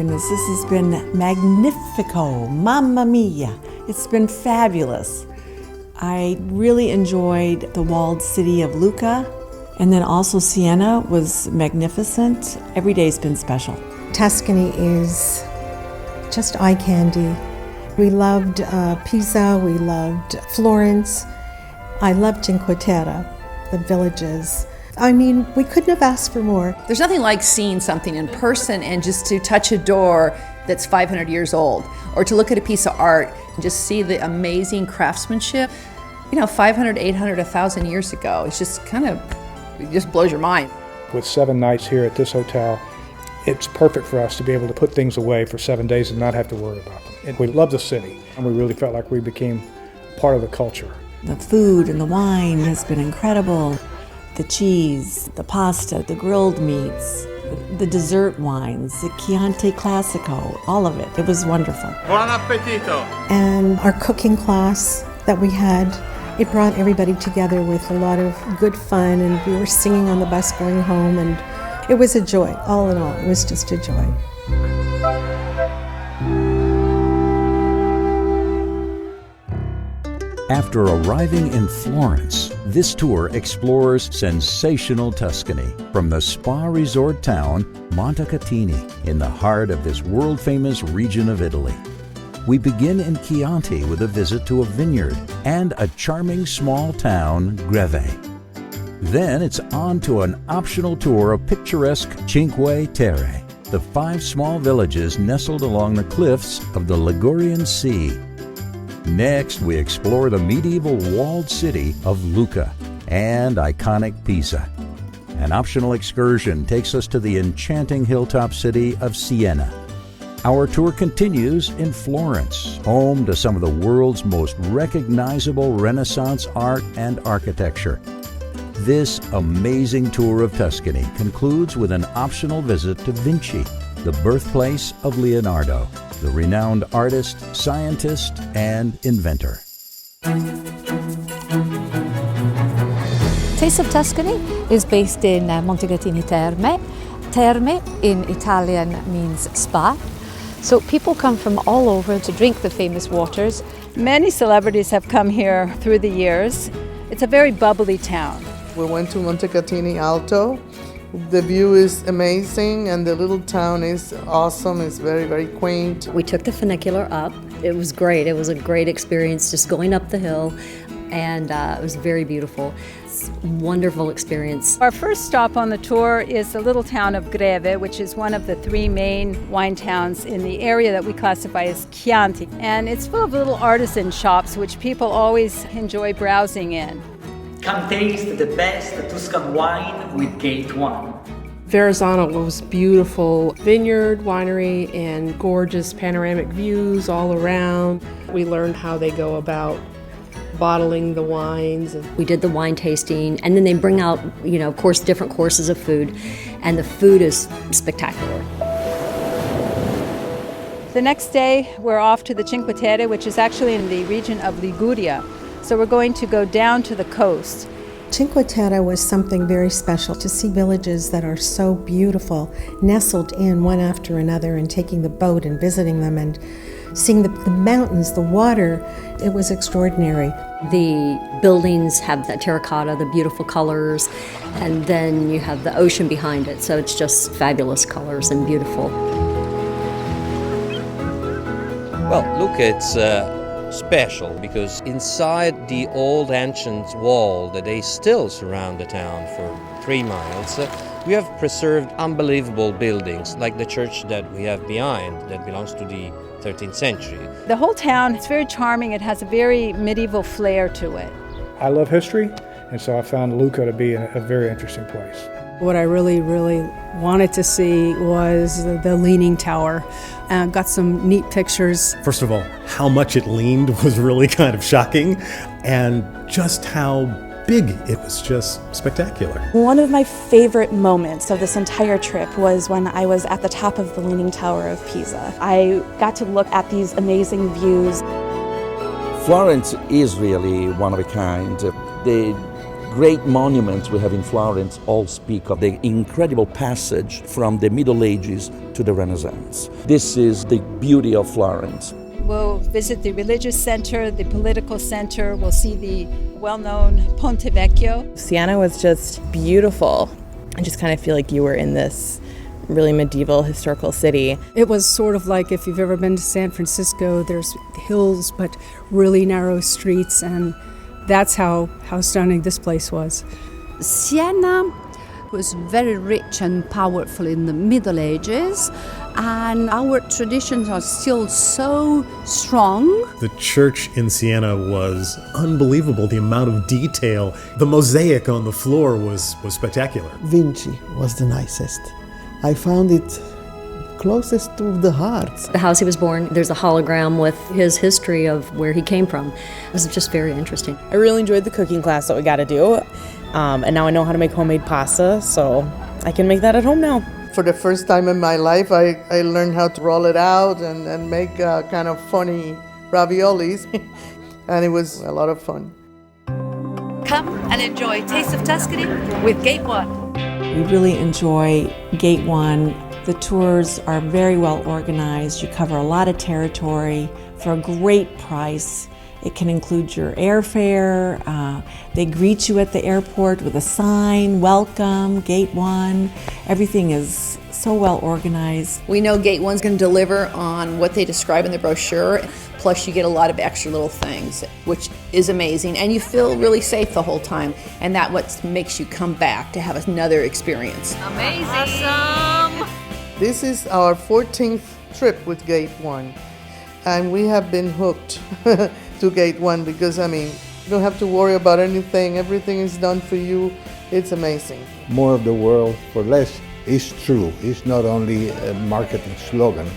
goodness, this has been magnifico, mamma mia. It's been fabulous. I really enjoyed the walled city of Lucca, and then also Siena was magnificent. Every day's been special. Tuscany is just eye candy. We loved Pisa, we loved Florence. I loved Cinque Terre, the villages. I mean, we couldn't have asked for more. There's nothing like seeing something in person and just to touch a door that's 500 years old, or to look at a piece of art and just see the amazing craftsmanship. 500, 800, 1,000 years ago. It's just it just blows your mind. With 7 nights here at this hotel, it's perfect for us to be able to put things away for 7 days and not have to worry about them. And we love the city, and we really felt like we became part of the culture. The food and the wine has been incredible. The cheese, the pasta, the grilled meats, the dessert wines, the Chianti Classico, all of it. It was wonderful. Buon appetito! And our cooking class that we had, it brought everybody together with a lot of good fun, and we were singing on the bus going home, and it was a joy. All in all, it was just a joy. After arriving in Florence, this tour explores sensational Tuscany from the spa resort town Montecatini in the heart of this world-famous region of Italy. We begin in Chianti with a visit to a vineyard and a charming small town, Greve. Then it's on to an optional tour of picturesque Cinque Terre, the 5 small villages nestled along the cliffs of the Ligurian Sea. Next, we explore the medieval walled city of Lucca and iconic Pisa. An optional excursion takes us to the enchanting hilltop city of Siena. Our tour continues in Florence, home to some of the world's most recognizable Renaissance art and architecture. This amazing tour of Tuscany concludes with an optional visit to Vinci, the birthplace of Leonardo, the renowned artist, scientist, and inventor. Taste of Tuscany is based in Montecatini Terme. Terme in Italian means spa. So people come from all over to drink the famous waters. Many celebrities have come here through the years. It's a very bubbly town. We went to Montecatini Alto. The view is amazing, and the little town is awesome. It's very, very quaint. We took the funicular up. It was great. It was a great experience just going up the hill, and it was very beautiful. It's a wonderful experience. Our first stop on the tour is the little town of Greve, which is one of the 3 main wine towns in the area that we classify as Chianti. And it's full of little artisan shops, which people always enjoy browsing in. Come taste the best Tuscan wine with Gate 1. Verrazzano was beautiful. Vineyard, winery, and gorgeous panoramic views all around. We learned how they go about bottling the wines. We did the wine tasting, and then they bring out, of course, different courses of food, and the food is spectacular. The next day, we're off to the Cinque Terre, which is actually in the region of Liguria. So we're going to go down to the coast. Cinque Terre was something very special, to see villages that are so beautiful, nestled in one after another, and taking the boat and visiting them and seeing the mountains, the water. It was extraordinary. The buildings have that terracotta, the beautiful colors, and then you have the ocean behind it, so it's just fabulous colors and beautiful. Well, look, it's special because inside the old ancient wall that they still surround the town for 3 miles, we have preserved unbelievable buildings like the church that we have behind that belongs to the 13th century. The whole town is very charming. It has a very medieval flair to it. I love history, and so I found Lucca to be a very interesting place. What I really wanted to see was the Leaning Tower. Got some neat pictures. First of all, how much it leaned was really kind of shocking, and just how big it was, just spectacular. One of my favorite moments of this entire trip was when I was at the top of the Leaning Tower of Pisa. I got to look at these amazing views. Florence is really one of a kind. The great monuments we have in Florence all speak of the incredible passage from the Middle Ages to the Renaissance. This is the beauty of Florence. We'll visit the religious center, the political center. We'll see the well-known Ponte Vecchio. Siena was just beautiful. I just kind of feel like you were in this really medieval historical city. It was sort of like if you've ever been to San Francisco, there's hills but really narrow streets, and that's how stunning this place was. Siena was very rich and powerful in the Middle Ages, and our traditions are still so strong. The church in Siena was unbelievable. The amount of detail, the mosaic on the floor was spectacular. Vinci was the nicest. I found it closest to the heart. The house he was born, there's a hologram with his history of where he came from. It was just very interesting. I really enjoyed the cooking class that we got to do, and now I know how to make homemade pasta, so I can make that at home now. For the first time in my life, I learned how to roll it out and make kind of funny raviolis, and it was a lot of fun. Come and enjoy Taste of Tuscany with Gate 1. We really enjoy Gate 1. The tours are very well organized. You cover a lot of territory for a great price. It can include your airfare. They greet you at the airport with a sign, welcome, Gate 1. Everything is so well organized. We know Gate 1's going to deliver on what they describe in the brochure, plus you get a lot of extra little things, which is amazing, and you feel really safe the whole time, and that's what makes you come back to have another experience. Amazing! Awesome! This is our 14th trip with Gate 1, and we have been hooked to Gate 1 because, you don't have to worry about anything. Everything is done for you. It's amazing. More of the world for less is true. It's not only a marketing slogan.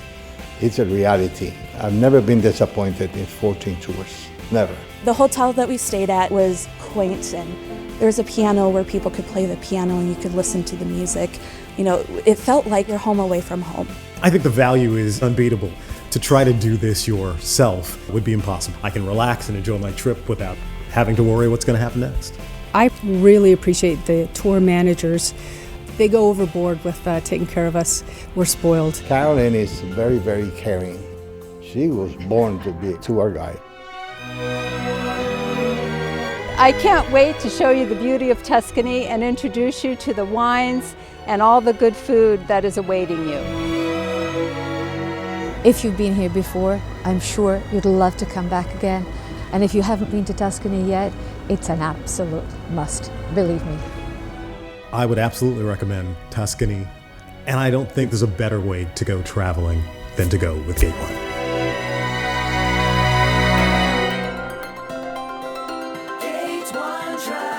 It's a reality. I've never been disappointed in 14 tours. Never. The hotel that we stayed at was quaint, and there was a piano where people could play the piano and you could listen to the music. It felt like you're home away from home. I think the value is unbeatable. To try to do this yourself would be impossible. I can relax and enjoy my trip without having to worry what's going to happen next. I really appreciate the tour managers. They go overboard with taking care of us. We're spoiled. Carolyn is very, very caring. She was born to be a tour guide. I can't wait to show you the beauty of Tuscany and introduce you to the wines and all the good food that is awaiting you. If you've been here before, I'm sure you'd love to come back again. And if you haven't been to Tuscany yet, it's an absolute must, believe me. I would absolutely recommend Tuscany, and I don't think there's a better way to go traveling than to go with Gate 1. Gate 1 Travel.